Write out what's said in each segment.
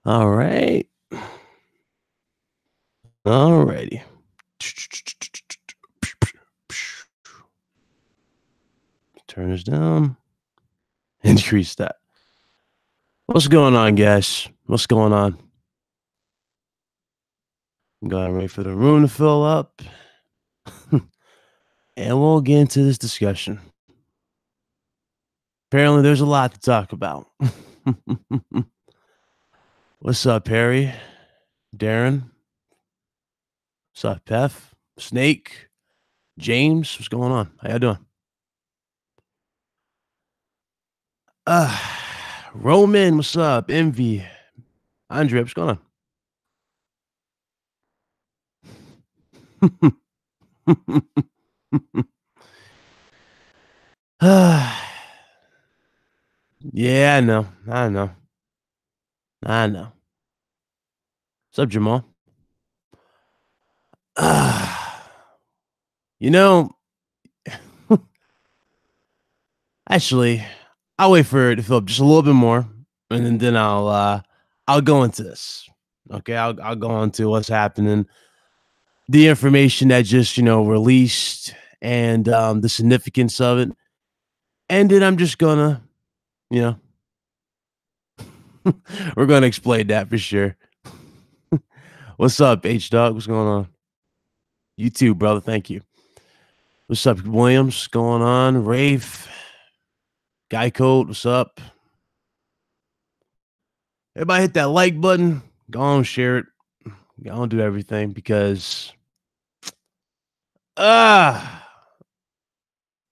All right. All righty. Turn this down. Increase that. What's going on, guys? What's going on? Go ahead and wait for the room to fill up. And we'll get into this discussion. Apparently, there's a lot to talk about. What's up, Harry? Darren? What's up, Pef? Snake? James? What's going on? How y'all doing? Roman, what's up? Envy. Andre, what's going on? Yeah, I know. I know. I know. What's up, Jamal? You know, actually, I'll wait for it to fill up just a little bit more, and then I'll go into this. Okay, I'll go into what's happening, the information that just released, and the significance of it, and then I'm just gonna, you know, we're gonna explain that for sure. What's up, H Dog? What's going on? You too, brother. Thank you. What's up, Williams? What's going on? Rafe, Guy Code. What's up? Everybody hit that like button. Go on, share it. Go on, do everything because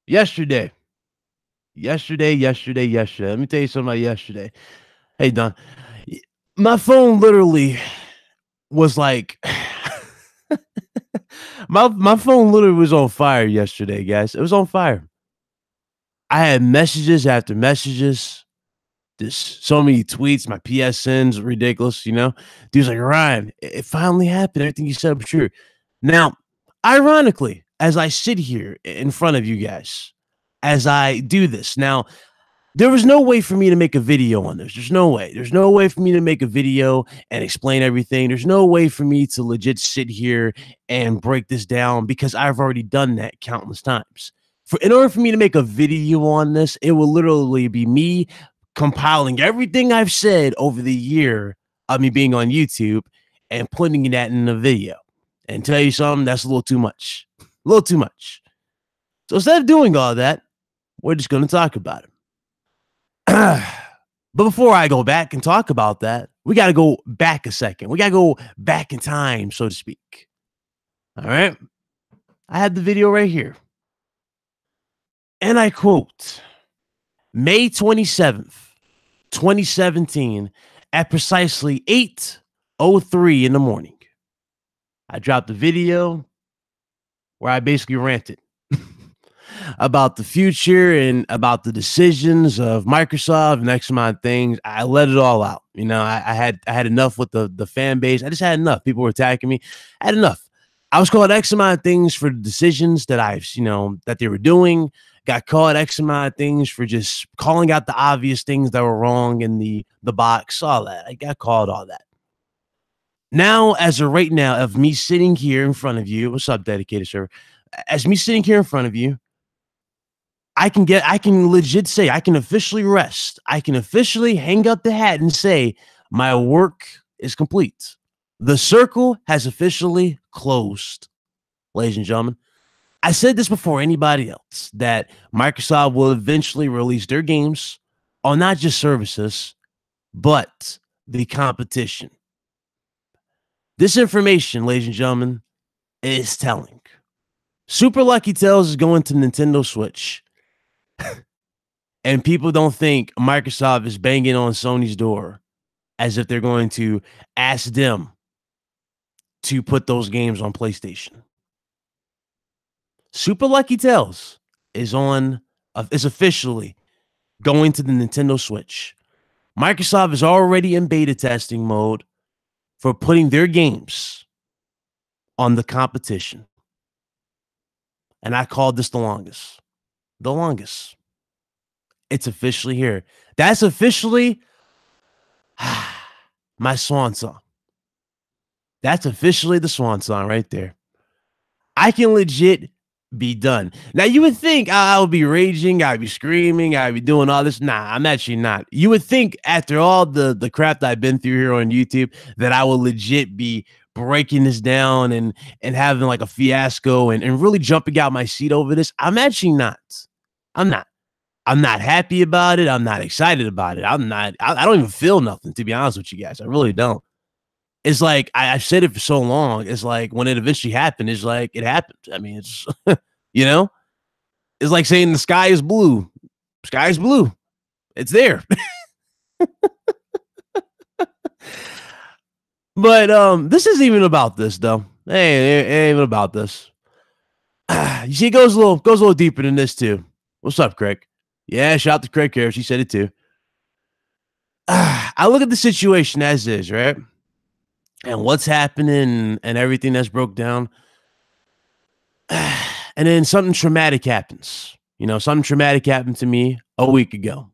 yesterday. Let me tell you something about yesterday. Hey, Don. My phone literally was like my phone literally was on fire yesterday, guys. It was on fire. I had messages after messages. Just so many tweets. My PSN's ridiculous, Dude's like, Ryan, it finally happened. Everything you said was true. Now, ironically, as I sit here in front of you guys, as I do this, now, there was no way for me to make a video on this. There's no way. There's no way for me to make a video and explain everything. There's no way for me to legit sit here and break this down because I've already done that countless times. In order for me to make a video on this, it will literally be me compiling everything I've said over the year of me being on YouTube and putting that in a video. And tell you something, that's a little too much. A little too much. So instead of doing all that, we're just going to talk about it. But before I go back and talk about that, we got to go back a second. We got to go back in time, so to speak. All right. I had the video right here. And I quote, May 27th, 2017, at precisely 8:03 in the morning. I dropped the video where I basically ranted about the future and about the decisions of Microsoft and X amount of things. I let it all out. I had enough with the fan base. I just had enough. People were attacking me. I had enough. I was called X amount of things for the decisions that that they were doing. Got called X amount of things for just calling out the obvious things that were wrong in the box. All that. I got called all that. Now, as of right now, of me sitting here in front of you, what's up, dedicated server? As me sitting here in front of you, I can legit say, I can officially rest. I can officially hang up the hat and say, my work is complete. The circle has officially closed, ladies and gentlemen. I said this before anybody else, that Microsoft will eventually release their games on not just services, but the competition. This information, ladies and gentlemen, is telling. Super Lucky Tales is going to Nintendo Switch. And people don't think Microsoft is banging on Sony's door as if they're going to ask them to put those games on PlayStation. Super Lucky Tales is officially going to the Nintendo Switch. Microsoft is already in beta testing mode for putting their games on the competition. And I called this the longest. The longest. It's officially here. That's officially my swan song. That's officially the swan song right there. I can legit be done. Now, you would think I would be raging, I'd be screaming, I'd be doing all this. Nah, I'm actually not. You would think after all the crap that I've been through here on YouTube that I will legit be breaking this down and having like a fiasco and really jumping out my seat over this. I'm actually not. I'm not. I'm not happy about it. I'm not excited about it. I'm not. I don't even feel nothing, to be honest with you guys. I really don't. It's like I've said it for so long. It's like when it eventually happened, it's like it happened. I mean, it's you know, it's like saying the sky is blue. Sky is blue. It's there. But this isn't even about this though. Hey, it ain't even about this. You see, it goes a little deeper than this too. What's up, Craig? Yeah, shout out to Craig here. She said it too. I look at the situation as is, right? And what's happening and everything that's broke down. And then something traumatic happens. You know, something traumatic happened to me a week ago.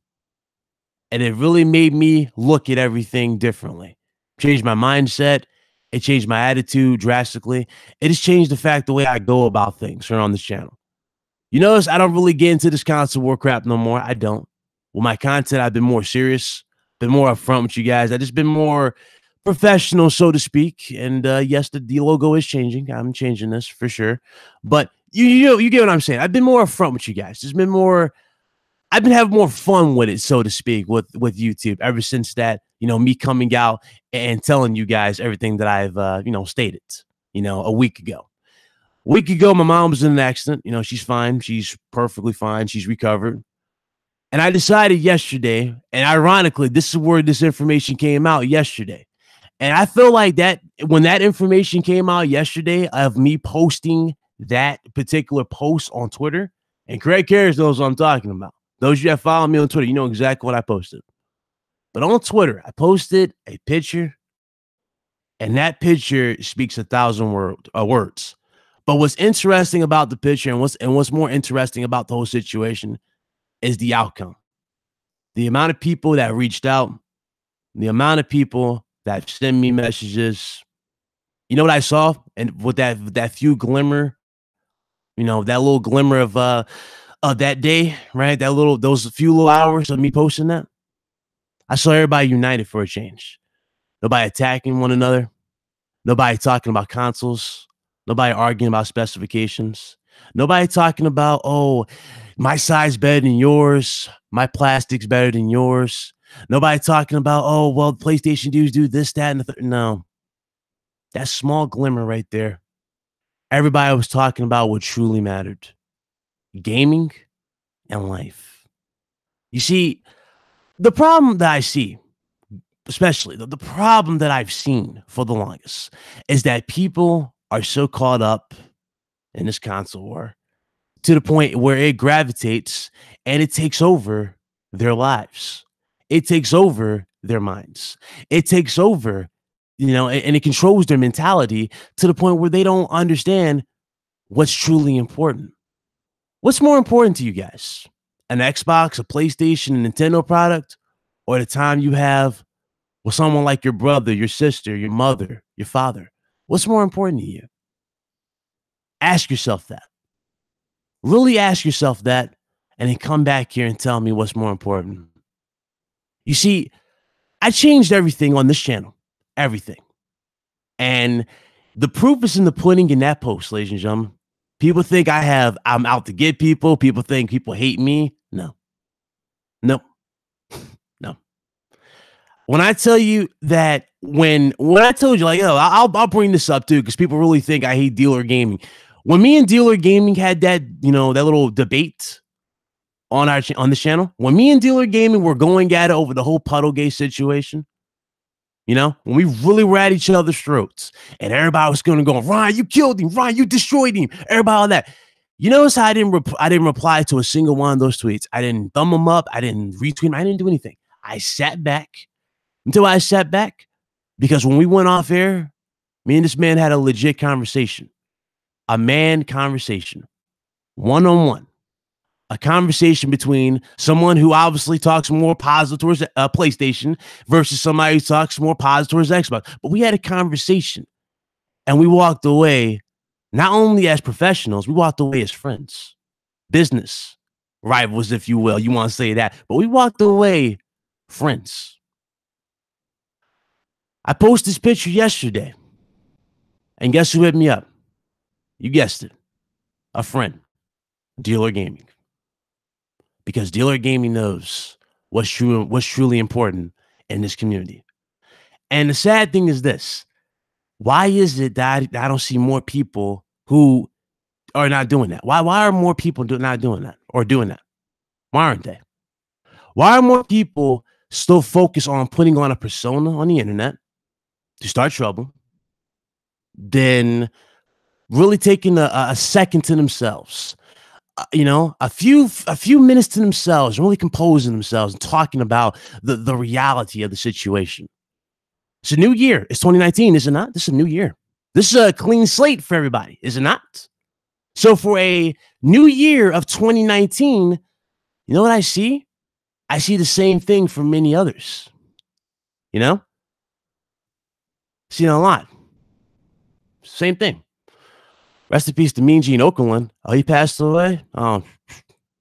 And it really made me look at everything differently. Changed my mindset. It changed my attitude drastically. It has changed the fact the way I go about things here on this channel. You notice I don't really get into this constant war crap no more. I don't. With my content, I've been more serious, been more upfront with you guys. I just been more professional, so to speak. And yes, the logo is changing. I'm changing this for sure. But you get what I'm saying. I've been more upfront with you guys. There's been more. I've been having more fun with it, so to speak, with YouTube ever since that, me coming out and telling you guys everything that I've, stated, a week ago. A week ago, my mom was in an accident. She's fine. She's perfectly fine. She's recovered. And I decided yesterday, and ironically, this is where this information came out yesterday. And I feel like that when that information came out yesterday of me posting that particular post on Twitter, and Craig Harris knows what I'm talking about. Those of you that follow me on Twitter, you know exactly what I posted. But on Twitter, I posted a picture, and that picture speaks 1,000 words. But what's interesting about the picture and what's more interesting about the whole situation is the outcome. The amount of people that reached out, the amount of people that sent me messages. You know what I saw? And with that few glimmer, that little glimmer of that day, right? Those few little hours of me posting that. I saw everybody united for a change. Nobody attacking one another. Nobody talking about consoles. Nobody arguing about specifications. Nobody talking about, oh, my size better than yours. My plastic's better than yours. Nobody talking about, oh, well, PlayStation dudes do this, that, and the third. No. That small glimmer right there. Everybody was talking about what truly mattered. Gaming and life. You see, the problem that I see, especially the problem that I've seen for the longest, is that people are so caught up in this console war to the point where it gravitates and it takes over their lives. It takes over their minds. It takes over, and it controls their mentality to the point where they don't understand what's truly important. What's more important to you guys? An Xbox, a PlayStation, a Nintendo product, or the time you have with someone like your brother, your sister, your mother, your father? What's more important to you? Ask yourself that. Really ask yourself that, and then come back here and tell me what's more important. You see, I changed everything on this channel. Everything. And the proof is in the pudding in that post, ladies and gentlemen. People think I'm out to get people. People think people hate me. No. No. No. When I tell you that, when I told you, like, I'll bring this up too, because people really think I hate Dealer Gaming. When me and Dealer Gaming had that, that little debate on this channel, when me and Dealer Gaming were going at it over the whole Puddlegate situation, when we really were at each other's throats, and everybody was going to go, Ryan, you killed him. Ryan, you destroyed him. Everybody all that. You notice how I didn't reply to a single one of those tweets. I didn't thumb them up. I didn't retweet them. I didn't do anything. I sat back until I sat back, because when we went off air, me and this man had a legit conversation. A man conversation. One-on-one. a conversation between someone who obviously talks more positive towards PlayStation versus somebody who talks more positive towards Xbox. But we had a conversation and we walked away not only as professionals, we walked away as friends, business rivals, if you will. You want to say that, but we walked away friends. I posted this picture yesterday, and guess who hit me up? You guessed it, a friend, Dealer Gaming. Because Dealer Gaming knows what's truly important in this community. And the sad thing is this. Why is it that I don't see more people who are not doing that? Why are more people not doing that or doing that? Why aren't they? Why are more people still focused on putting on a persona on the internet to start trouble than really taking a second to themselves? A few minutes to themselves, really composing themselves and talking about the reality of the situation. It's a new year. It's 2019, is it not? This is a new year. This is a clean slate for everybody, is it not? So for a new year of 2019, you know what I see? I see the same thing for many others. Seen a lot. Same thing. Rest in peace to Mean Gene Okerlund. Oh, he passed away? Oh,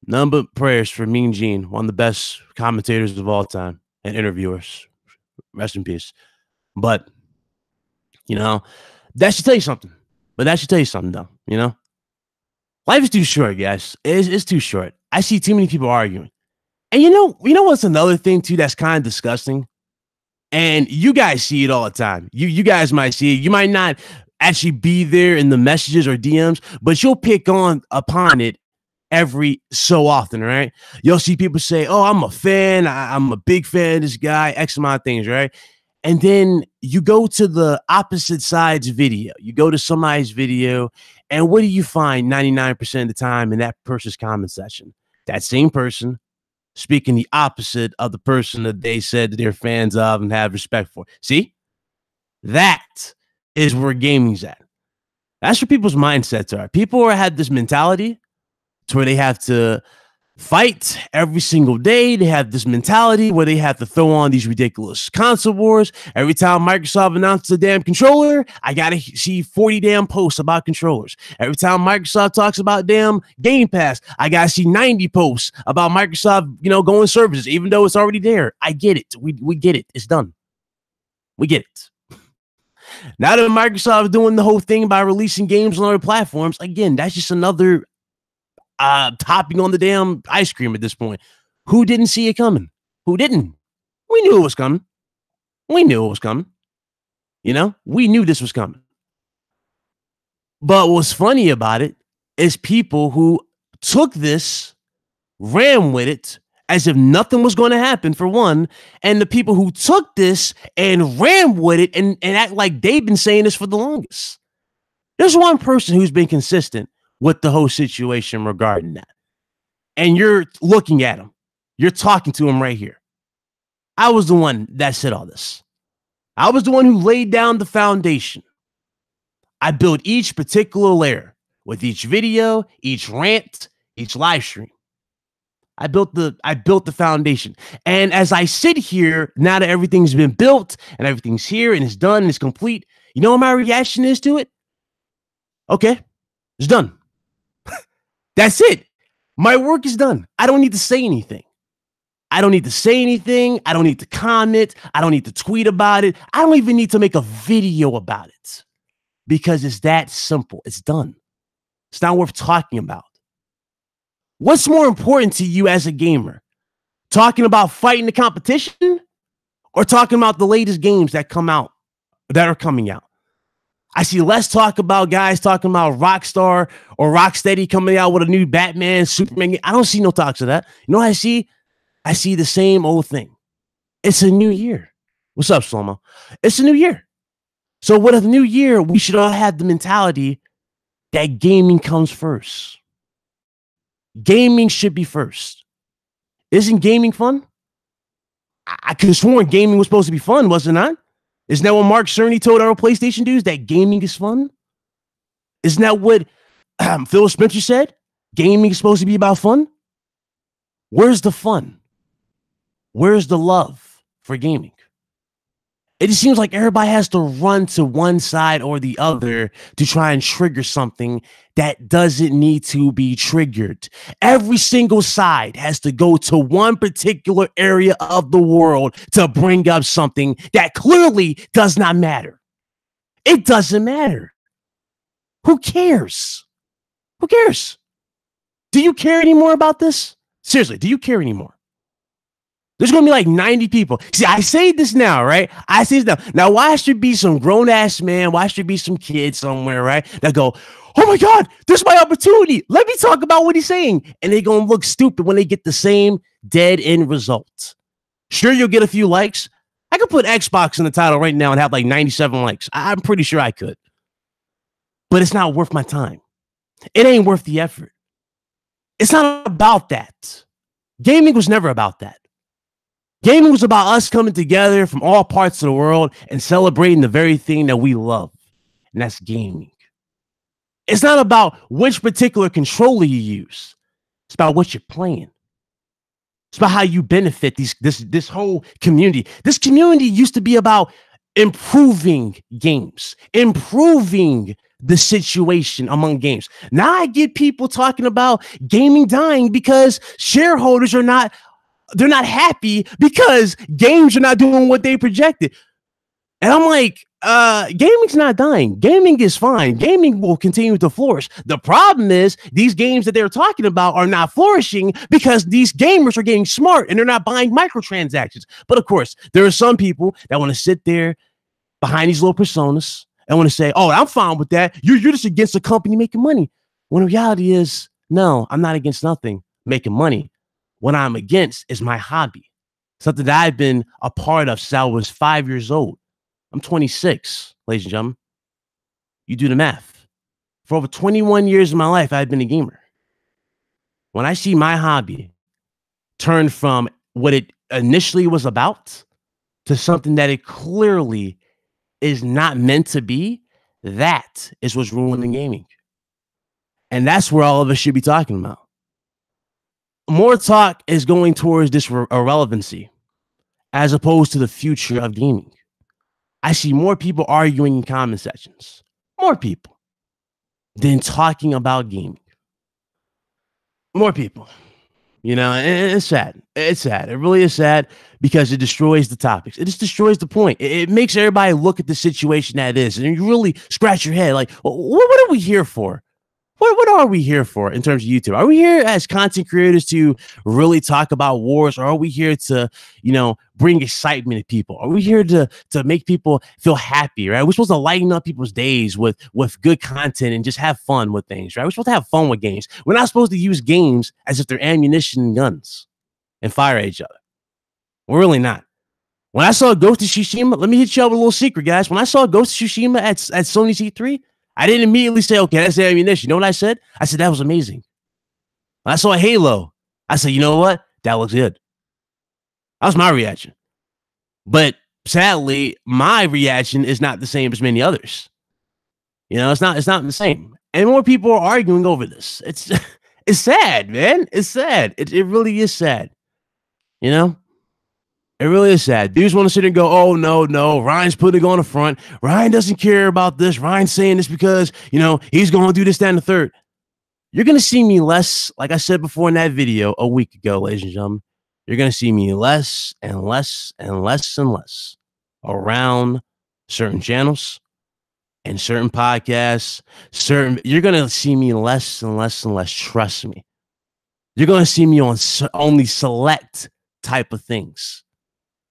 none but prayers for Mean Gene, one of the best commentators of all time and interviewers. Rest in peace. But, that should tell you something. Though, Life is too short, guys. It's too short. I see too many people arguing. And you know what's another thing, too, that's kind of disgusting? And you guys see it all the time. You guys might see it. You might not actually be there in the messages or DMs, but you'll pick upon it every so often, right? You'll see people say, oh, I'm a fan. I'm a big fan of this guy, X amount of things, right? And then you go to the opposite side's video. You go to somebody's video, and what do you find 99% of the time in that person's comment section? That same person speaking the opposite of the person that they said that they're fans of and have respect for. See? That is where gaming's at. That's where people's mindsets are. People have this mentality to where they have to fight every single day. They have this mentality where they have to throw on these ridiculous console wars. Every time Microsoft announces a damn controller, I gotta see 40 damn posts about controllers. Every time Microsoft talks about damn Game Pass, I gotta see 90 posts about Microsoft, going services, even though it's already there. I get it. We get it. It's done. We get it. Now that Microsoft is doing the whole thing by releasing games on other platforms, again, that's just another topping on the damn ice cream at this point. Who didn't see it coming? Who didn't? We knew it was coming. We knew this was coming. But what's funny about it is people who took this, ran with it, as if nothing was going to happen, for one, and the people who took this and ran with it and act like they've been saying this for the longest. There's one person who's been consistent with the whole situation regarding that. And you're looking at him. You're talking to him right here. I was the one that said all this. I was the one who laid down the foundation. I built each particular layer with each video, each rant, each live stream. I built the foundation. And as I sit here, now that everything's been built and everything's here and it's done and it's complete, you know what my reaction is to it? Okay, it's done. That's it. My work is done. I don't need to say anything. I don't need to comment. I don't need to tweet about it. I don't even need to make a video about it because it's that simple. It's done. It's not worth talking about. What's more important to you as a gamer? Talking about fighting the competition or talking about the latest games that are coming out? I see less talk about guys talking about Rockstar or Rocksteady coming out with a new Batman, Superman. I don't see no talks of that. You know what I see? I see the same old thing. It's a new year. What's up, Slomo? It's a new year. So with a new year, we should all have the mentality that gaming comes first. Gaming should be first. Isn't gaming fun? I could have sworn gaming was supposed to be fun, was it not? Isn't that what Mark Cerny told our PlayStation dudes, that gaming is fun? Isn't that what Phil Spencer said? Gaming is supposed to be about fun? Where's the fun? Where's the love for gaming? It just seems like everybody has to run to one side or the other to try and trigger something that doesn't need to be triggered. Every single side has to go to one particular area of the world to bring up something that clearly does not matter. It doesn't matter. Who cares? Who cares? Do you care anymore about this? Seriously, do you care anymore? There's going to be like 90 people. See, I say this now, right? I say this now. Now, why should be some grown-ass man? Why should be some kid somewhere, right? That go, oh my God, this is my opportunity. Let me talk about what he's saying. And they're going to look stupid when they get the same dead end result. Sure, you'll get a few likes. I could put Xbox in the title right now and have like 97 likes. I'm pretty sure I could. But it's not worth my time. It ain't worth the effort. It's not about that. Gaming was never about that. Gaming was about us coming together from all parts of the world and celebrating the very thing that we love, and that's gaming. It's not about which particular controller you use. It's about what you're playing. It's about how you benefit this whole community. This community used to be about improving games, improving the situation among games. Now I get people talking about gaming dying because shareholders are not they're not happy because games are not doing what they projected. And I'm like, gaming's not dying. Gaming is fine. Gaming will continue to flourish. The problem is these games that they're talking about are not flourishing because these gamers are getting smart and they're not buying microtransactions. But of course, there are some people that want to sit there behind these little personas and want to say, oh, I'm fine with that. You're just against a company making money. When the reality is, no, I'm not against nothing making money. What I'm against is my hobby, something that I've been a part of since I was 5 years old. I'm 26, ladies and gentlemen. You do the math. For over 21 years of my life, I've been a gamer. When I see my hobby turn from what it initially was about to something that it clearly is not meant to be, that is what's ruining gaming. And that's where all of us should be talking about. More talk is going towards this irrelevancy as opposed to the future of gaming. I see more people arguing in comment sections, more people than talking about gaming. More people, you know, and it's sad. It's sad. It really is sad because it destroys the topics. It just destroys the point. It makes everybody look at the situation that it is, and you really scratch your head like, well, what are we here for? What are we here for in terms of YouTube? Are we here as content creators to really talk about wars, or are we here to, you know, bring excitement to people? Are we here to make people feel happy, right? We're supposed to lighten up people's days with good content and just have fun with things, right? We're supposed to have fun with games. We're not supposed to use games as if they're ammunition and guns and fire at each other. We're really not. When I saw Ghost of Tsushima, let me hit you up with a little secret, guys. When I saw Ghost of Tsushima at Sony's E3, I didn't immediately say, okay, that's ammunition. You know what I said? I said, that was amazing. When I saw Halo, I said, you know what? That looks good. That was my reaction. But sadly, my reaction is not the same as many others. You know, it's not the same. And more people are arguing over this. It's sad, man. It's sad. It really is sad. You know? It really is sad. Dudes want to sit and go, oh, no, Ryan's putting it on the front. Ryan doesn't care about this. Ryan's saying this because, you know, he's going to do this, that, and the third. You're going to see me less, like I said before in that video a week ago, ladies and gentlemen. You're going to see me less and less and less and less around certain channels and certain podcasts. You're going to see me less and less and less. Trust me. You're going to see me on only select type of things.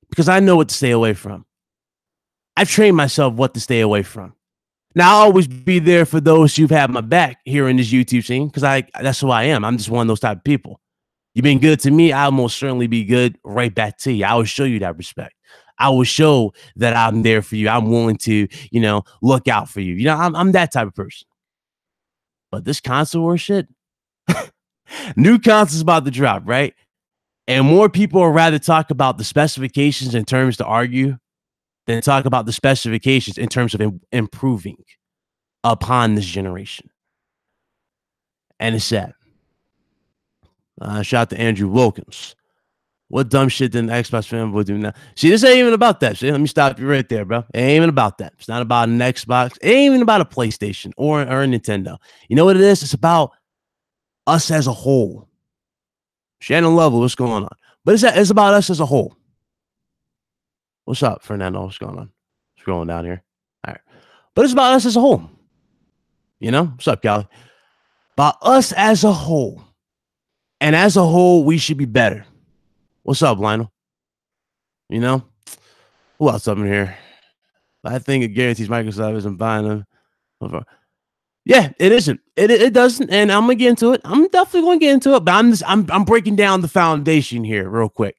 Because I know what to stay away from. I've trained myself what to stay away from. Now, I'll always be there for those who've had my back here in this YouTube scene, because that's who I am. I'm just one of those type of people. You've been good to me, I'll most certainly be good right back to you. I will show you that respect. I will show that I'm there for you. I'm willing to, you know, look out for you. You know, I'm that type of person. But this console war shit, new console's about to drop, right? And more people would rather talk about the specifications in terms to argue than talk about the specifications in terms of improving upon this generation. And it's sad. Shout out to Andrew Wilkins. What dumb shit did an Xbox fanboy do now? See, this ain't even about that shit. Let me stop you right there, bro. It ain't even about that. It's not about an Xbox. It ain't even about a PlayStation or a Nintendo. You know what it is? It's about us as a whole. Shannon Level, what's going on? But it's about us as a whole. What's up, Fernando? What's going on? Scrolling down here. All right. But it's about us as a whole. You know? What's up, Callie? About us as a whole. And as a whole, we should be better. What's up, Lionel? You know? Who else up in here? I think it guarantees Microsoft isn't buying them. Yeah, it isn't. It doesn't. And I'm gonna get into it. I'm definitely gonna get into it, but I'm breaking down the foundation here real quick.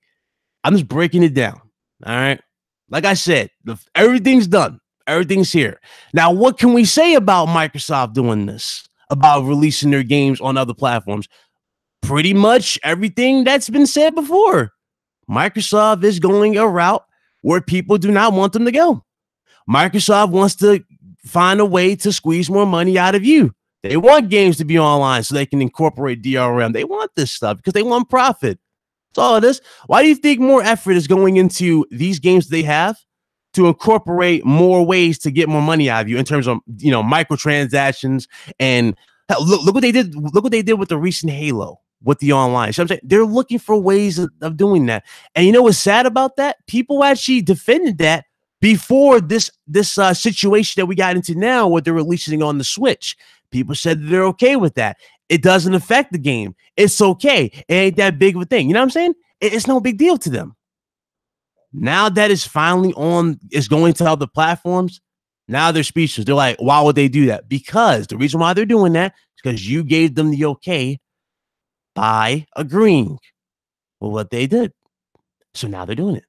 I'm just breaking it down. All right. Like I said, everything's done. Everything's here. Now, what can we say about Microsoft doing this? About releasing their games on other platforms? Pretty much everything that's been said before. Microsoft is going a route where people do not want them to go. Microsoft wants to find a way to squeeze more money out of you. They want games to be online so they can incorporate DRM. They want this stuff because they want profit. That's all it is. Why do you think more effort is going into these games they have to incorporate more ways to get more money out of you in terms of, you know, microtransactions? And hell, look what they did. Look what they did with the recent Halo with the online. So I'm saying they're looking for ways of doing that. And you know what's sad about that? People actually defended that before this situation that we got into now, where they're releasing on the Switch. People said that they're okay with that. It doesn't affect the game. It's okay. It ain't that big of a thing. You know what I'm saying? It's no big deal to them. Now that it's finally on, it's going to other platforms. Now they're speechless. They're like, why would they do that? Because the reason why they're doing that is because you gave them the okay by agreeing with what they did. So now they're doing it.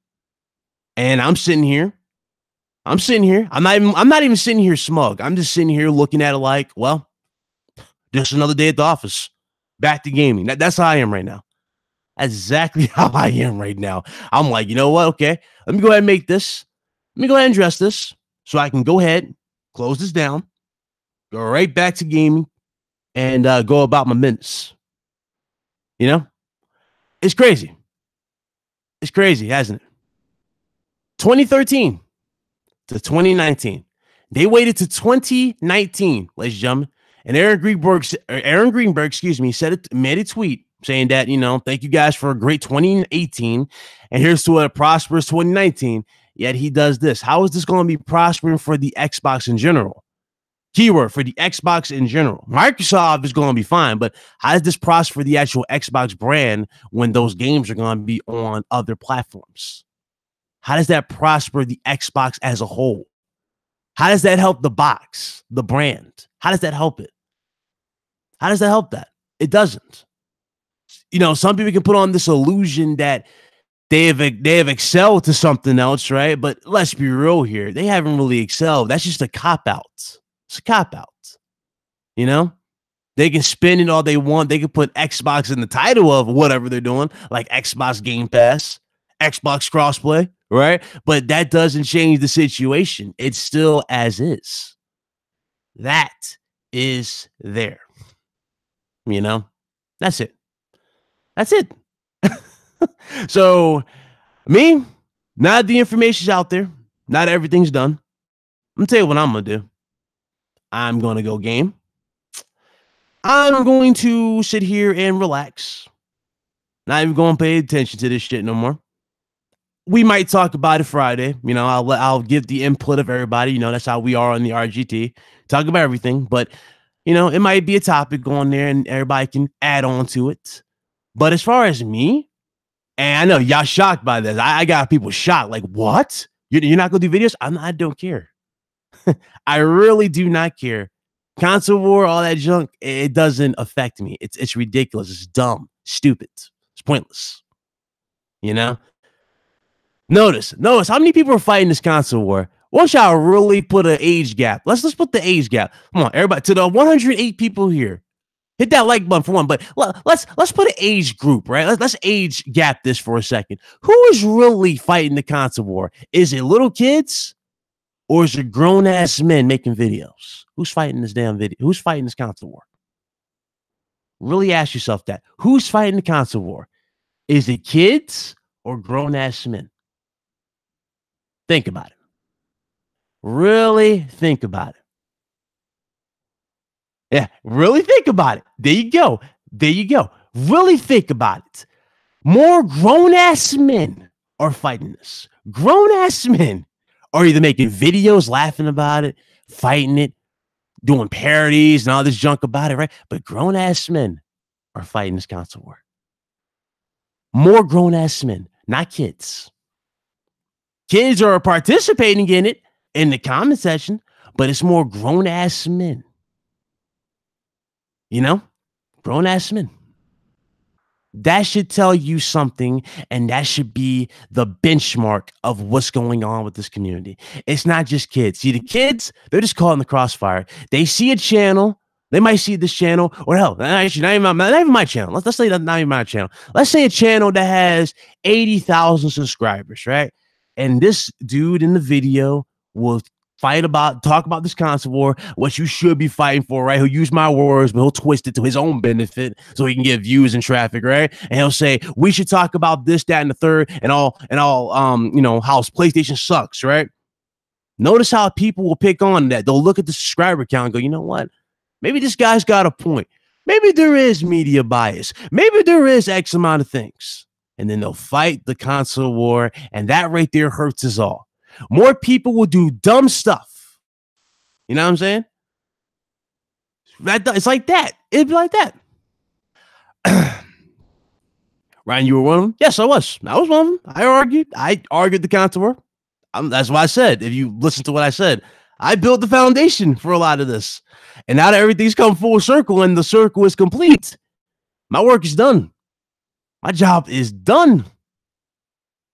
And I'm sitting here. I'm not even sitting here smug. I'm just sitting here looking at it like, well, just another day at the office. Back to gaming. That's how I am right now. That's exactly how I am right now. I'm like, you know what? Okay, let me go ahead and make this. Let me go ahead and dress this so I can go ahead, close this down, go right back to gaming, and go about my business. You know? It's crazy. It's crazy, hasn't it? 2013 to 2019. They waited to 2019, ladies and gentlemen. And Aaron Greenberg, made a tweet saying that, you know, thank you guys for a great 2018. And here's to a prosperous 2019. Yet he does this. How is this going to be prospering for the Xbox in general? Keyword for the Xbox in general. Microsoft is going to be fine, but how does this prosper the actual Xbox brand when those games are going to be on other platforms? How does that prosper the Xbox as a whole? How does that help the box, the brand? How does that help it? How does that help that? It doesn't. You know, some people can put on this illusion that they have excelled to something else, right? But let's be real here. They haven't really excelled. That's just a cop-out. It's a cop-out. You know? They can spin it all they want. They can put Xbox in the title of whatever they're doing, like Xbox Game Pass, Xbox Crossplay, right? But that doesn't change the situation. It's still as is. That is there. You know? That's it. That's it. So, me, now the information's out there, not everything's done. I'm gonna tell you what I'm gonna do. I'm gonna go game. I'm going to sit here and relax. Not even going to pay attention to this shit no more. We might talk about it Friday. You know, I'll give the input of everybody. You know, that's how we are on the RGT. Talk about everything, but you know, it might be a topic on there, and everybody can add on to it. But as far as me, and I know y'all shocked by this. I got people shocked. Like, what? You're not gonna do videos? I don't care. I really do not care. Console war, all that junk, it doesn't affect me. It's ridiculous. It's dumb, stupid. It's pointless. You know? Notice how many people are fighting this console war. Once y'all really put an age gap. Let's put the age gap. Come on, everybody, to the 108 people here. Hit that like button for one, but let's put an age group, right? Let's age gap this for a second. Who is really fighting the console war? Is it little kids or is it grown ass men making videos? Who's fighting this damn video? Who's fighting this console war? Really ask yourself that. Who's fighting the console war? Is it kids or grown-ass men? Think about it. Really think about it. Yeah, really think about it. There you go. There you go. Really think about it. More grown-ass men are fighting this. Grown-ass men are either making videos laughing about it, fighting it, doing parodies and all this junk about it, right? But grown-ass men are fighting this console war. More grown-ass men, not kids. Kids are participating in it in the comment section, but it's more grown-ass men. You know? Grown-ass men. That should tell you something, and that should be the benchmark of what's going on with this community. It's not just kids. See, the kids, they're just caught in the crossfire. They see a channel. They might see this channel, or hell, actually, not even my channel. Let's say that's not even my channel. Let's say a channel that has 80,000 subscribers, right? And this dude in the video will talk about this console war, what you should be fighting for, right? He'll use my words, but he'll twist it to his own benefit so he can get views and traffic, right? And he'll say, we should talk about this, that, and the third, and all, you know, how PlayStation sucks, right? Notice how people will pick on that. They'll look at the subscriber count and go, you know what? Maybe this guy's got a point. Maybe there is media bias. Maybe there is X amount of things. And then they'll fight the console war, and that right there hurts us all. More people will do dumb stuff. You know what I'm saying? It's like that. It'd be like that. Ryan, you were one of them? Yes, I was. I was one of them. I argued the console war. That's what I said. If you listen to what I said, I built the foundation for a lot of this. And now that everything's come full circle and the circle is complete, my work is done. My job is done.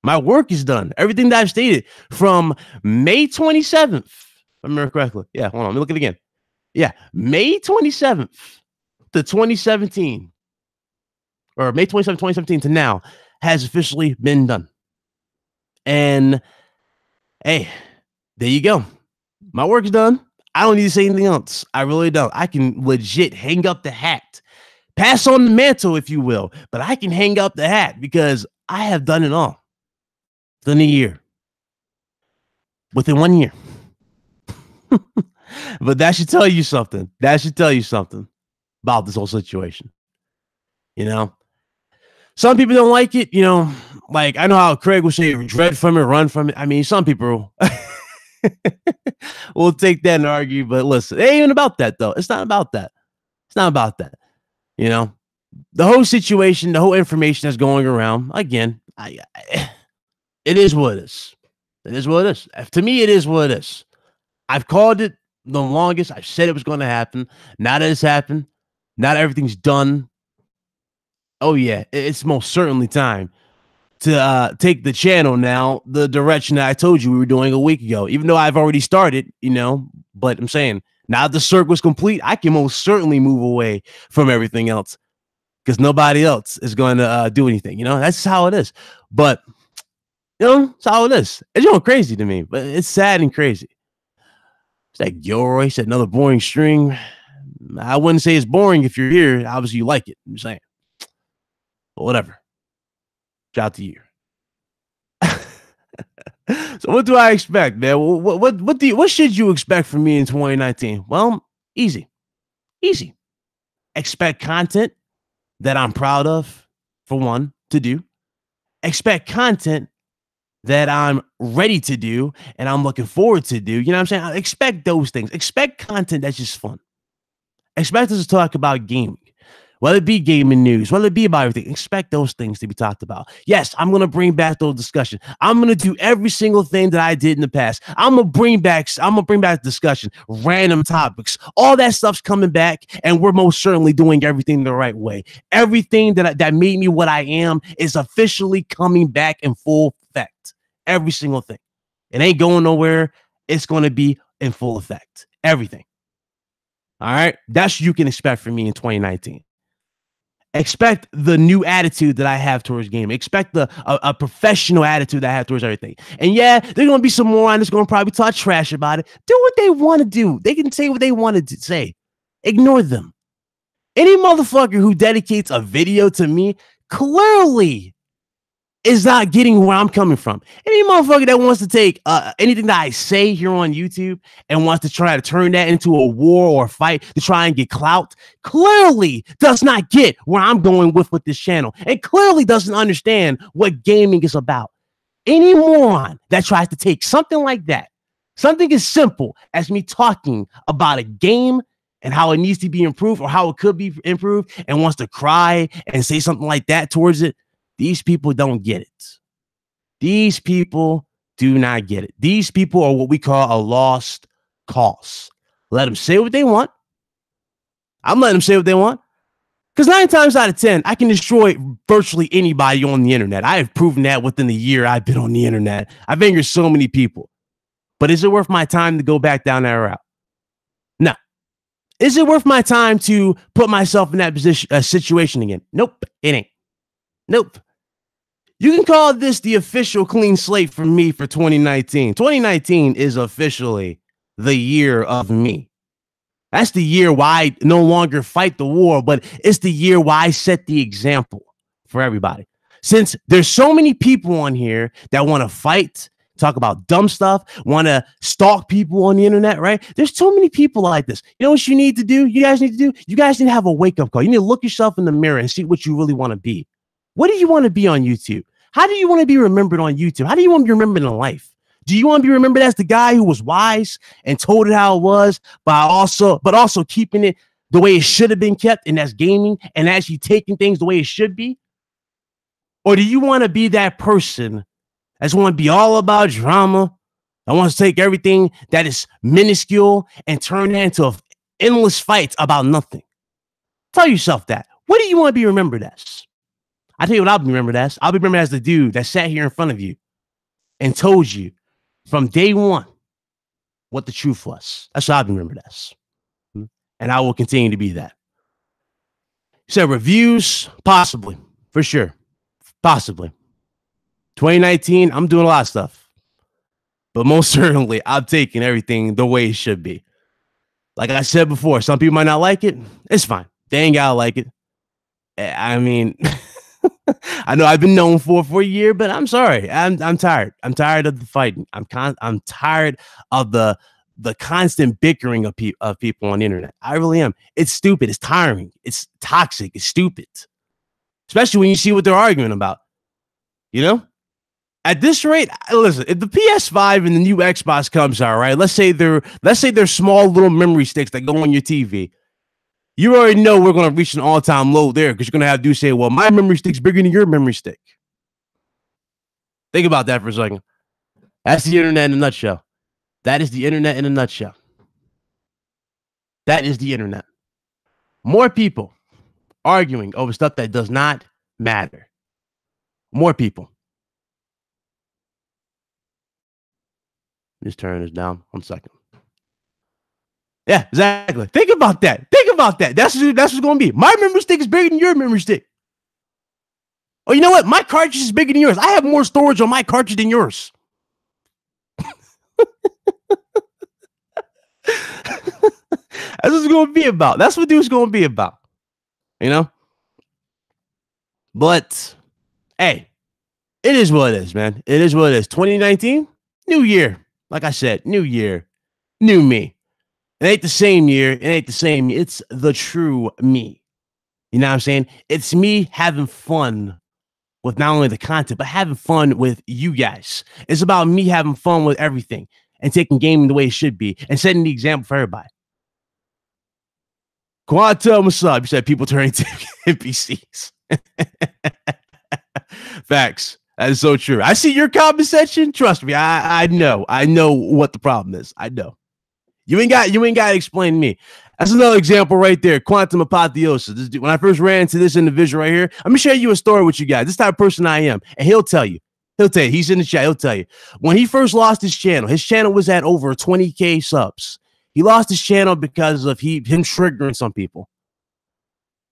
My work is done. Everything that I've stated from May 27th, if I remember correctly. Yeah, hold on. Let me look at it again. Yeah, May 27th to 2017, or May 27th, 2017 to now, has officially been done. And hey, there you go. My work's done. I don't need to say anything else. I really don't. I can legit hang up the hat. Pass on the mantle, if you will. But I can hang up the hat because I have done it all. Within a year. Within 1 year. But that should tell you something. That should tell you something about this whole situation. You know? Some people don't like it, you know, like I know how Craig will say dread from it, run from it. I mean, some people will take that and argue, but listen, it ain't even about that though. It's not about that. It's not about that. You know, the whole situation, the whole information that's going around, again, it is what it is. It is what it is. To me, it is what it is. I've called it the longest. I've said it was going to happen. Now that it's happened, now that everything's done. Oh, yeah, it's most certainly time to take the channel now the direction that I told you we were doing a week ago, even though I've already started, you know, but I'm saying now the circle's complete, I can most certainly move away from everything else because nobody else is going to do anything. You know, that's how it is. But, you know, that's how it is. It's going crazy to me, but it's sad and crazy. It's like Gilroy said, another boring string. I wouldn't say it's boring if you're here. Obviously, you like it. I'm saying. But whatever. Shout out to you. So what do I expect, man? What should you expect from me in 2019? Well, easy. Expect content that I'm proud of, for one, to do. Expect content that I'm ready to do and I'm looking forward to do. You know what I'm saying? I expect those things. Expect content that's just fun. Expect us to talk about gaming. Whether it be gaming news, whether it be about everything, expect those things to be talked about. Yes, I'm going to bring back those discussions. I'm going to do every single thing that I did in the past. I'm going to bring back discussion, random topics. All that stuff's coming back, and we're most certainly doing everything the right way. Everything that made me what I am is officially coming back in full effect. Every single thing. It ain't going nowhere. It's going to be in full effect. Everything. All right? That's what you can expect from me in 2019. Expect the new attitude that I have towards gaming. Expect a professional attitude that I have towards everything. And yeah, there's going to be some more on this going to probably talk trash about it. Do what they want to do. They can say what they wanted to say. Ignore them. Any motherfucker who dedicates a video to me clearly is not getting where I'm coming from. Any motherfucker that wants to take anything that I say here on YouTube and wants to try to turn that into a war or a fight to try and get clout clearly does not get where I'm going with this channel and clearly doesn't understand what gaming is about. Any moron that tries to take something like that, something as simple as me talking about a game and how it needs to be improved or how it could be improved and wants to cry and say something like that towards it, these people don't get it. These people do not get it. These people are what we call a lost cause. Let them say what they want. I'm letting them say what they want. Because 9 times out of 10, I can destroy virtually anybody on the internet. I have proven that within the year I've been on the internet. I've angered so many people. But is it worth my time to go back down that route? No. Is it worth my time to put myself in that situation again? Nope, it ain't. Nope. You can call this the official clean slate for me for 2019. 2019 is officially the year of me. That's the year why I no longer fight the war, but it's the year why I set the example for everybody. Since there's so many people on here that want to fight, talk about dumb stuff, want to stalk people on the internet, right? There's so many people like this. You know what you need to do? You guys need to do? You guys need to have a wake-up call. You need to look yourself in the mirror and see what you really want to be. What do you want to be on YouTube? How do you want to be remembered on YouTube? How do you want to be remembered in life? Do you want to be remembered as the guy who was wise and told it how it was, but also keeping it the way it should have been kept, and that's gaming and actually taking things the way it should be? Or do you want to be that person that's want to be all about drama, that wants to take everything that is minuscule and turn that into endless fights about nothing? Tell yourself that. What do you want to be remembered as? I tell you what I'll be remembered as. I'll be remembered as the dude that sat here in front of you and told you from day one what the truth was. That's what I'll be remembered as. And I will continue to be that. So reviews, possibly, for sure. Possibly. 2019, I'm doing a lot of stuff. But most certainly, I'm taking everything the way it should be. Like I said before, some people might not like it. It's fine. They ain't gotta like it. I mean... I know I've been known for a year, but I'm sorry. I'm tired. I'm tired of the fighting. I'm tired of the constant bickering of people on the internet. I really am. It's stupid. It's tiring. It's toxic. It's stupid. Especially when you see what they're arguing about. You know? At this rate, listen, if the PS5 and the new Xbox comes out, right? Let's say they're small little memory sticks that go on your TV. You already know we're going to reach an all-time low there because you're going to have to say, well, my memory stick's bigger than your memory stick. Think about that for a second. That's the internet in a nutshell. That is the internet in a nutshell. That is the internet. More people arguing over stuff that does not matter. More people. Just turn this down 1 second. Yeah, exactly. Think about that. Think about that. That's what's going to be. My memory stick is bigger than your memory stick. Oh, you know what? My cartridge is bigger than yours. I have more storage on my cartridge than yours. That's what it's going to be about. That's what it's going to be about. You know? But, hey, it is what it is, man. It is what it is. 2019, new year. Like I said, new year, new me. It ain't the same year. It ain't the same. It's the true me. You know what I'm saying? It's me having fun with not only the content, but having fun with you guys. It's about me having fun with everything and taking gaming the way it should be and setting the example for everybody. Quantum, what's up? You said people turning to NPCs. Facts. That is so true. I see your comment section. Trust me, I know what the problem is. I know. You ain't got to explain to me. That's another example right there. Quantum apotheosis. When I first ran into this individual right here, I'm gonna share you a story with you guys. This type of person I am, and he'll tell you. He's in the chat. He'll tell you. When he first lost his channel was at over 20K subs. He lost his channel because of him triggering some people.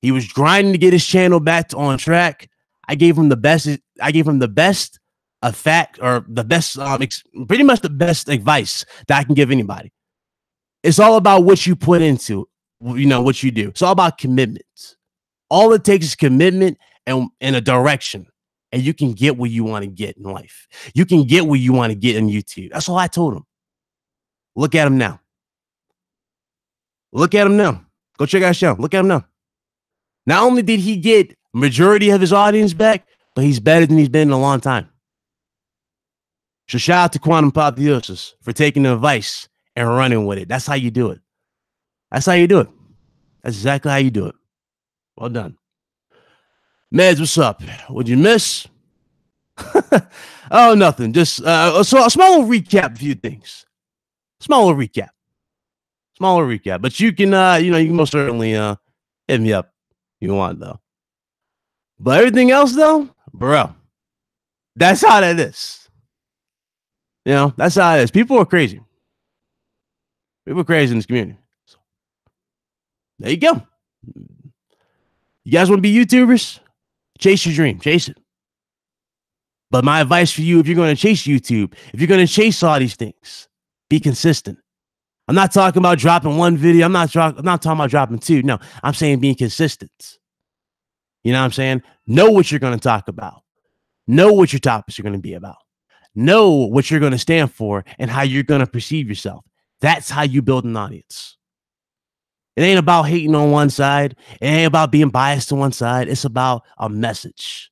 He was grinding to get his channel back on track. I gave him the best. Pretty much the best advice that I can give anybody. It's all about what you put into you know, what you do. It's all about commitment. All it takes is commitment and a direction. And you can get where you want to get in life. You can get where you want to get in YouTube. That's all I told him. Look at him now. Look at him now. Go check out his show. Look at him now. Not only did he get majority of his audience back, but he's better than he's been in a long time. So shout out to Quantum Apotheosis for taking the advice and running with it. That's how you do it. That's how you do it. That's exactly how you do it. Well done. Meds, what's up? What'd you miss? Oh, nothing. Just so a small little recap, a few things. Smaller recap. But you can you can most certainly hit me up if you want, though. But everything else, though, bro, that's how that is. You know, that's how it is. People are crazy. People are crazy in this community. So, there you go. You guys want to be YouTubers? Chase your dream. Chase it. But my advice for you, if you're going to chase YouTube, if you're going to chase all these things, be consistent. I'm not talking about dropping one video. I'm not talking about dropping two. No, I'm saying being consistent. You know what I'm saying? Know what you're going to talk about. Know what your topics are going to be about. Know what you're going to stand for and how you're going to perceive yourself. That's how you build an audience. It ain't about hating on one side. It ain't about being biased to one side. It's about a message.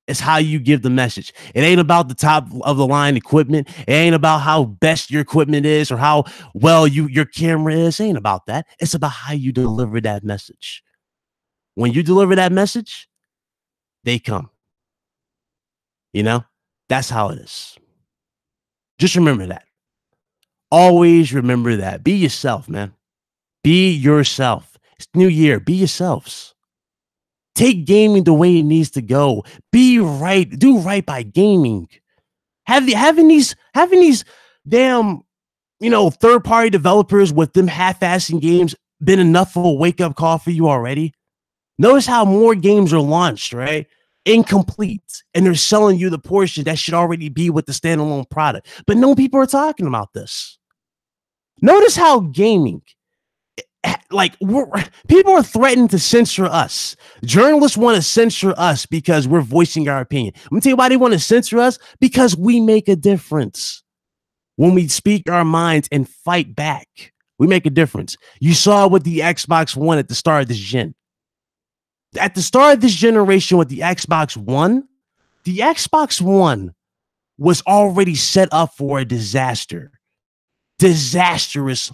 It's how you give the message. It ain't about the top of the line equipment. It ain't about how best your equipment is or how well your camera is. It ain't about that. It's about how you deliver that message. When you deliver that message, they come. You know, that's how it is. Just remember that. Always remember that. Be yourself, man. Be yourself. It's New Year. Be yourselves. Take gaming the way it needs to go. Be right. Do right by gaming. Having these damn, third-party developers with them half-assing games been enough of a wake-up call for you already? Notice how more games are launched, right? Incomplete. And they're selling you the portion that should already be with the standalone product. But no people are talking about this. Notice how gaming, people are threatening to censor us. Journalists want to censor us because we're voicing our opinion. I'm gonna tell you why they want to censor us, because we make a difference. When we speak our minds and fight back, we make a difference. You saw with the Xbox One at the start of this gen. At the start of this generation with the Xbox One was already set up for a disastrous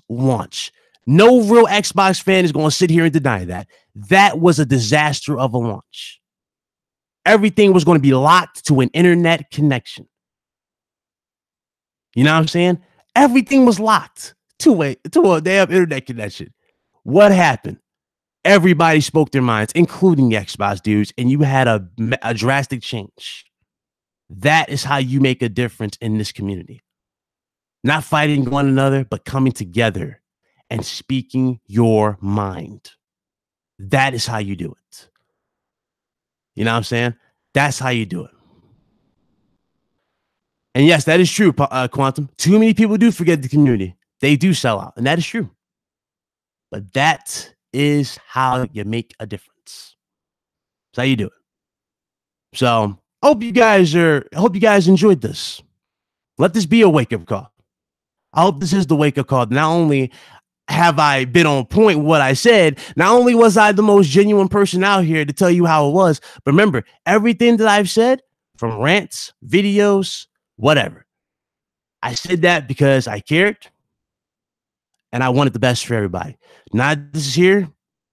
launch. No real Xbox fan is going to sit here and deny that. That was a disaster of a launch. Everything was going to be locked to an internet connection. You know what I'm saying? Everything was locked to a damn internet connection. What happened? Everybody spoke their minds, including the Xbox dudes, and you had a drastic change. That is how you make a difference in this community. Not fighting one another, but coming together and speaking your mind. That is how you do it. You know what I'm saying? That's how you do it. And yes, that is true, Quantum. Too many people do forget the community. They do sell out, and that is true. But that is how you make a difference. That's how you do it. So I hope you guys enjoyed this. Let this be a wake-up call. I hope this is the wake-up call. Not only have I been on point with what I said, not only was I the most genuine person out here to tell you how it was, but remember, everything that I've said, from rants, videos, whatever, I said that because I cared and I wanted the best for everybody. Now this is here,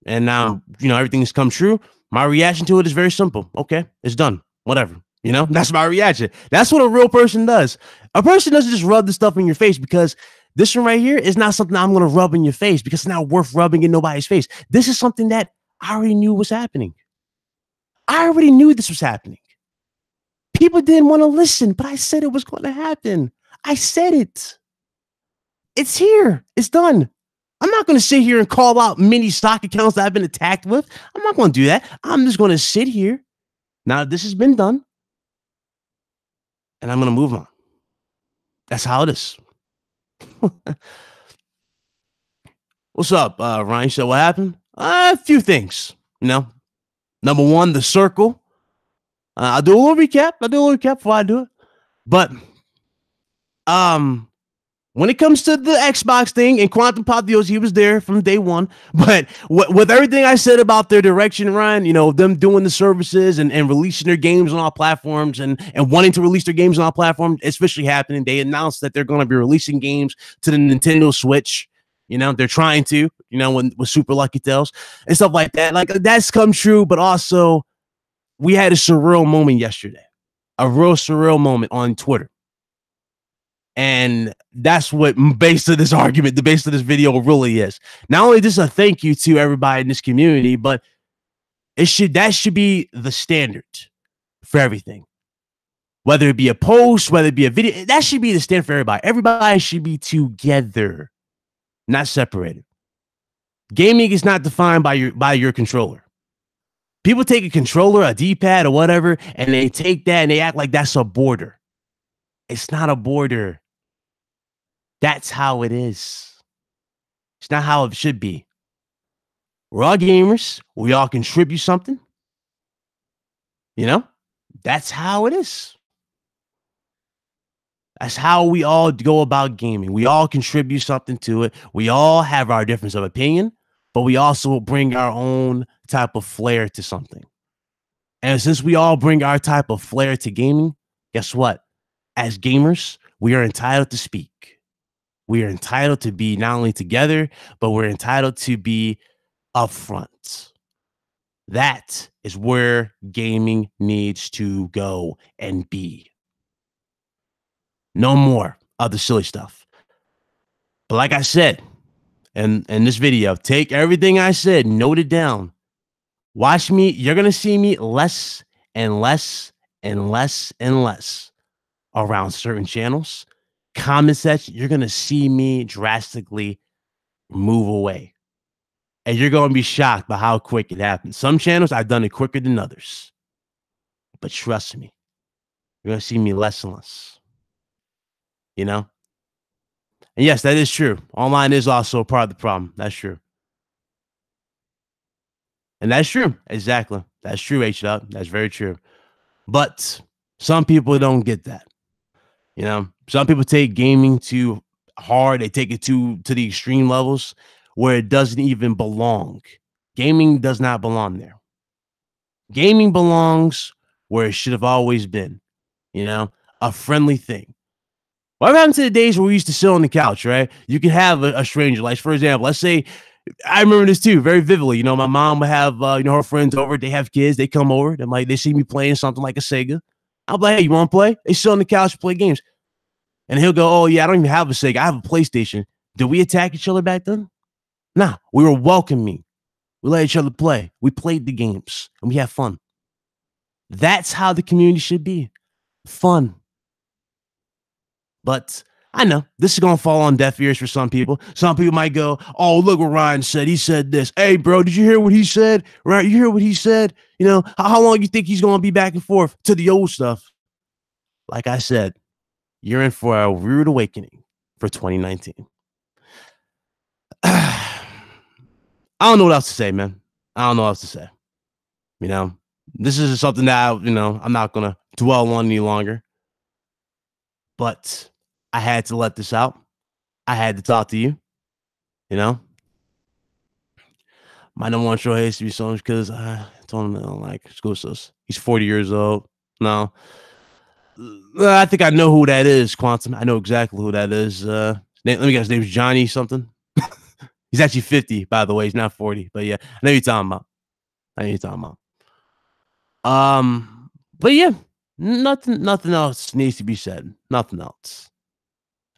and now, everything has come true. My reaction to it is very simple. Okay, it's done. Whatever. That's my reaction. That's what a real person does. A person doesn't just rub the stuff in your face, because this one right here is not something I'm going to rub in your face because it's not worth rubbing in nobody's face. This is something that I already knew was happening. I already knew this was happening. People didn't want to listen, but I said it was going to happen. I said it. It's here. It's done. I'm not going to sit here and call out many stock accounts that I've been attacked with. I'm not going to do that. I'm just going to sit here. Now this has been done, and I'm going to move on. That's how it is. What's up, Ryan? So what happened? A few things. You know, number one, the circle. I'll do a little recap. Before I do it. But um, when it comes to the Xbox thing and Quantum Apotheos, he was there from day one. But with everything I said about their direction, Ryan, you know, them doing the services and releasing their games on all platforms and wanting to release their games on all platforms, especially happening. They announced that they're going to be releasing games to the Nintendo Switch. You know, they're trying to, you know, with Super Lucky Tales and stuff like that. Like, that's come true, but also we had a surreal moment yesterday, a real surreal moment on Twitter. And that's what base of this argument, the base of this video really is. Not only just a thank you to everybody in this community, but that should be the standard for everything. Whether it be a post, whether it be a video, that should be the standard for everybody. Everybody should be together, not separated. Gaming is not defined by your controller. People take a controller, a D-pad, or whatever, and they take that and they act like that's a border. It's not a border. That's how it is. It's not how it should be. We're all gamers. We all contribute something. You know, that's how it is. That's how we all go about gaming. We all contribute something to it. We all have our difference of opinion, but we also bring our own type of flair to something. And since we all bring our type of flair to gaming, guess what? As gamers, we are entitled to speak. We are entitled to be not only together, but we're entitled to be upfront. That is where gaming needs to go and be. No more of the silly stuff. But like I said in this video, take everything I said, note it down. Watch me. You're going to see me less and less and less and less around certain channels. Comment section, you're going to see me drastically move away. And you're going to be shocked by how quick it happens. Some channels, I've done it quicker than others. But trust me, you're going to see me less and less. You know? And yes, that is true. Online is also part of the problem. That's true. And that's true. Exactly. That's true, H-Dub. That's very true. But some people don't get that. You know, some people take gaming too hard. They take it to the extreme levels where it doesn't even belong. Gaming does not belong there. Gaming belongs where it should have always been, you know, a friendly thing. What happened to the days where we used to sit on the couch, right? You could have a stranger, like, for example, let's say, I remember this too very vividly. You know, my mom would have, you know, her friends over. They have kids. They come over. They're like, they see me playing something like a Sega. I'm like, hey, you want to play? They sit on the couch, play games. And he'll go, oh, yeah, I don't even have a Sega. I have a PlayStation. Did we attack each other back then? Nah, we were welcoming. We let each other play. We played the games and we had fun. That's how the community should be. Fun. But I know this is going to fall on deaf ears for some people. Some people might go, oh, look what Ryan said. He said this. Hey, bro, did you hear what he said? Right? You hear what he said? You know, how long you think he's going to be back and forth to the old stuff? Like I said, you're in for a rude awakening for 2019. I don't know what else to say, man. I don't know what else to say. You know, this is something that, you know, I'm not going to dwell on any longer. But I had to let this out. I had to talk to you. You know, my number one show has to be songs because I told him I don't like school sus. He's 40 years old. No, I think I know who that is, Quantum. I know exactly who that is. Let me guess, his name's Johnny something. He's actually 50, by the way. He's not 40, but yeah, I know you're talking about. But yeah, nothing else needs to be said. Nothing else.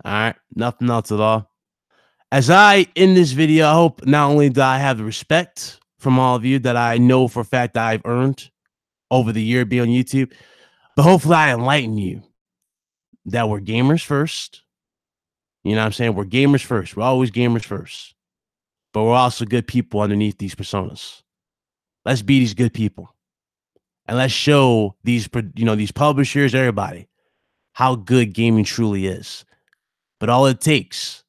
All right, nothing else at all. As I end this video, I hope not only do I have the respect from all of you that I know for a fact that I've earned over the year being on YouTube, but hopefully I enlighten you that we're gamers first. You know what I'm saying? We're gamers first. We're always gamers first. But we're also good people underneath these personas. Let's be these good people. And let's show these, you know, these publishers, everybody, how good gaming truly is. But all it takes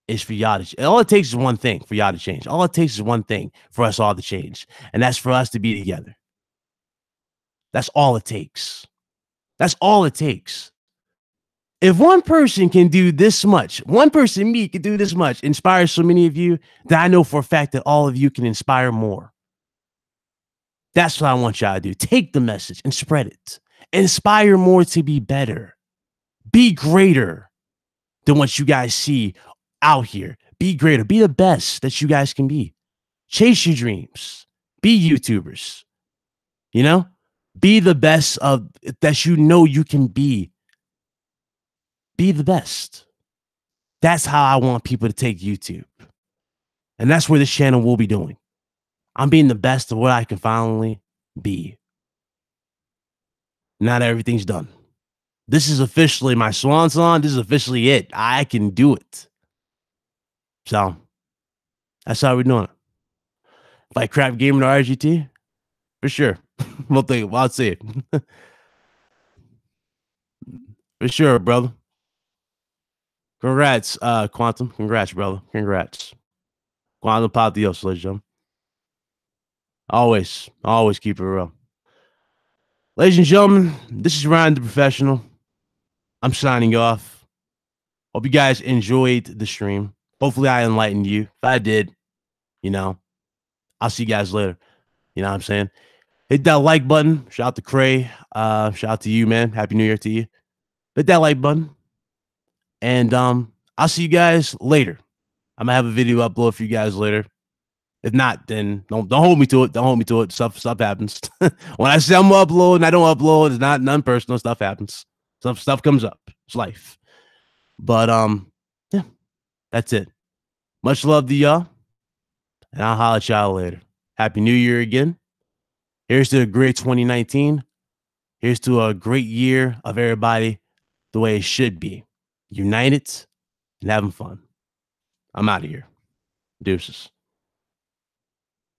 is for y'all to, all it takes is one thing for y'all to change. All it takes is one thing for us all to change. And that's for us to be together. That's all it takes. That's all it takes. If one person can do this much, one person, me, can do this much, inspire so many of you, then I know for a fact that all of you can inspire more. That's what I want y'all to do. Take the message and spread it. Inspire more to be better. Be greater than what you guys see out here. Be greater. Be the best that you guys can be. Chase your dreams. Be YouTubers. You know? Be the best of that you know you can be. Be the best. That's how I want people to take YouTube. And that's where this channel will be doing. I'm being the best of what I can finally be. Now that everything's done. This is officially my swan song. This is officially it. I can do it. So that's how we're doing it. Like crap gaming or RGT? For sure. We'll think. I'll see it. For sure, brother. Congrats, Quantum. Congrats, brother. Congrats. Quantum pop the ladies and gentlemen. Always keep it real. Ladies and gentlemen, this is Ryan the Professional. I'm signing off. Hope you guys enjoyed the stream. Hopefully I enlightened you. If I did, you know, I'll see you guys later. You know what I'm saying? Hit that like button. Shout out to Cray. Shout out to you, man. Happy New Year to you. Hit that like button. And I'll see you guys later. I'm gonna have a video upload for you guys later. If not, then don't hold me to it. Don't hold me to it. Stuff happens. When I say I'm gonna upload and I don't upload, it's not none personal. Stuff happens. Some stuff comes up. It's life. But yeah, that's it. Much love to y'all. And I'll holler at y'all later. Happy New Year again. Here's to a great 2019. Here's to a great year of everybody the way it should be. United and having fun. I'm out of here. Deuces.